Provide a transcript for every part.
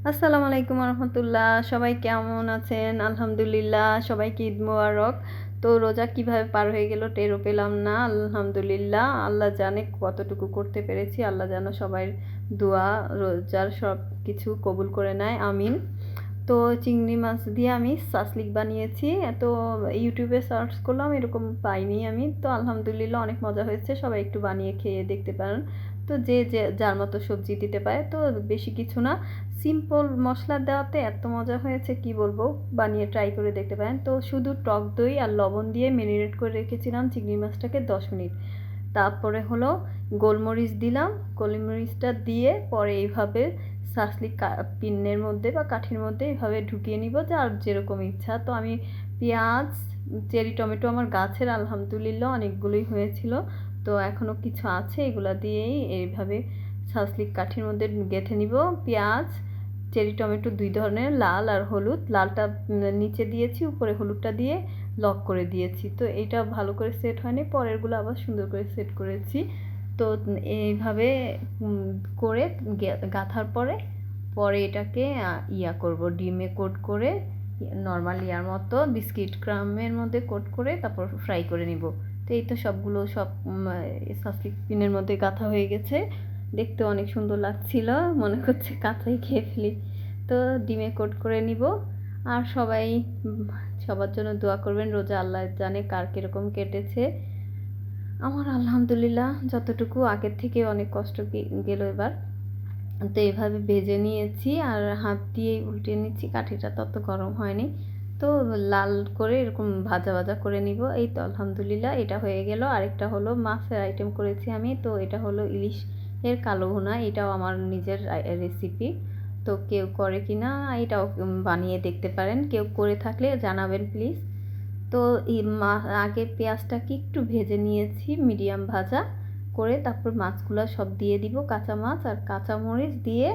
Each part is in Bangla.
আসসালামু আলাইকুম রহমতুল্লাহ। সবাই কেমন আছেন? আলহামদুলিল্লাহ, সবাইকে ঈদ মোবারক। তো রোজা কিভাবে পার হয়ে গেল টেরও পেলাম না। আলহামদুলিল্লাহ, আল্লাহ জানে কতটুকু করতে পেরেছি। আল্লাহ যেন সবাই দোয়া রোজার সব কিছু কবুল করে নেয়, আমিন। তো চিংড়ি মাছ দিয়ে আমি সাসলিক বানিয়েছি। তো ইউটিউবে সার্চ করলাম, এরকম পাইনি আমি। তো আলহামদুলিল্লাহ অনেক মজা হয়েছে, সবাই একটু বানিয়ে খেয়ে দেখতে পারেন। তো যে যে যার মতো সবজি দিতে পারে, তো বেশি কিছু না, সিম্পল মশলা দেওয়াতে এত মজা হয়েছে কি বলবো। বানিয়ে ট্রাই করে দেখতে পারেন। তো শুধু টক দই আর লবণ দিয়ে ম্যারিনেট করে রেখেছিলাম চিংড়ি মাছটাকে 10 মিনিট। তারপরে হলো গোলমরিচ দিলাম। গোলমরিচটা দিয়ে পরে এইভাবে সাসলিক পিন্নের মধ্যে বা কাঠির মধ্যে এইভাবে ঢুকিয়ে নিব, যার যেরকম ইচ্ছা। তো আমি পেঁয়াজ, চেরি টমেটো আমার গাছের আলহামদুলিল্লাহ অনেকগুলোই হয়েছিল, তো এখনও কিছু আছে, এগুলা দিয়েই এইভাবে সাসলিক কাঠির মধ্যে গেঁথে নিব। পেঁয়াজ, চেরি টমেটো দুই ধরনের, লাল আর হলুদ। লালটা নিচে দিয়েছি, উপরে হলুদটা দিয়ে লক করে দিয়েছি। তো এটা ভালো করে সেট হয়নি, পরেরগুলো আবার সুন্দর করে সেট করেছি। তো এইভাবে করে গাঁথার পরে পরে এটাকে ইয়া করব, ডিমে কোট করে নর্মাল ইয়ার মতো বিস্কিট ক্রামের মধ্যে কোট করে তারপর ফ্রাই করে নিব। তো এই তো সবগুলো সব সাসলিক পিনের মধ্যে গাঁথা হয়ে গেছে। দেখতে অনেক সুন্দর লাগছিল, মনে হচ্ছে কাঁচাই খেয়ে ফেলি। তো ডিমে কোট করে নিব। আর সবাই সবার জন্য দোয়া করবেন। রোজা আল্লাহ জানে কার কীরকম কেটেছে। আমার আলহামদুলিল্লাহ যতটুকু আগের থেকে অনেক কষ্ট গেল এবার। তো এইভাবে ভেজে নিয়েছি আর হাত দিয়ে উল্টে নিচ্ছি, কাঠিটা তত গরম হয়নি। তো লাল করে এরকম ভাজা ভাজা করে নিব। এই তো আলহামদুলিল্লাহ এটা হয়ে গেল। আরেকটা হলো মাছের আইটেম করেছি আমি। তো এটা হলো ইলিশ এর কালো ভুনা। এটাও আমার নিজের রেসিপি। তো কেউ করে কি না এটাও বানিয়ে দেখতে পারেন, কেউ করে থাকলে জানাবেন প্লিজ। তো আগে পেঁয়াজটাকে একটু ভেজে নিয়েছি, মিডিয়াম ভাজা করে। তারপর মাছগুলো সব দিয়ে দিব, কাঁচা মাছ আর কাঁচামরিচ দিয়ে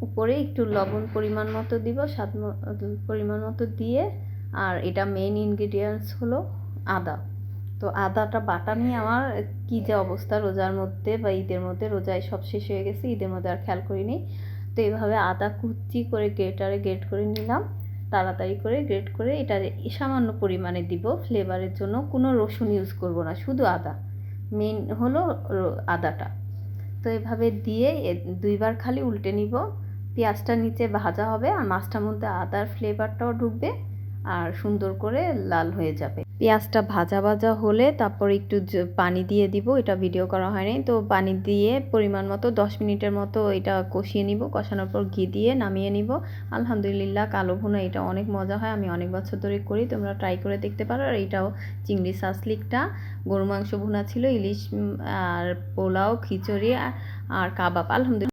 উপরে একটু লবণ পরিমাণ মতো দিব, স্বাদ পরিমাণ মতো দিয়ে। আর এটা মেইন ইনগ্রিডিয়েন্টস হলো আদা। তো আদাটা বাটা নিয়ে আমার কী যে অবস্থা রোজার মধ্যে বা ঈদের মধ্যে, রোজায় সব শেষ হয়ে গেছে, ঈদের মধ্যে আর খেয়াল করিনি। তো এইভাবে আদা কুচি করে গ্রেটারে গ্রেট করে নিলাম, তাড়াতাড়ি করে গ্রেট করে। এটা সামান্য পরিমাণে দিব ফ্লেভারের জন্য, কোনো রসুন ইউজ করব না, শুধু আদা। মেন হলো আদাটা। তো এভাবে দিয়ে দুইবার খালি উল্টে নিব। পেঁয়াজটা নিচে ভাজা হবে আর মাছটার মধ্যে আদার ফ্লেভারটাও ঢুকবে আর সুন্দর করে লাল হয়ে যাবে। পেঁয়াজটা ভাজা ভাজা হলে তারপর একটু পানি দিয়ে দিব। এটা ভিডিও করা হয়নি। তো পানি দিয়ে পরিমাণ মতো 10 মিনিটের মতো এটা কষিয়ে নিব। কষানোর পর ঘি দিয়ে নামিয়ে নিব। আলহামদুলিল্লাহ, কালো ভুনা এটা অনেক মজা হয়, আমি অনেক বছর ধরে করি, তোমরা ট্রাই করে দেখতে পারো। আর এটাও চিংড়ি সাসলিকটা, গরু মাংস ভুনা ছিল, ইলিশ আর পোলাও, খিচুড়ি আর কাবাব। আলহামদুলিল্লাহ।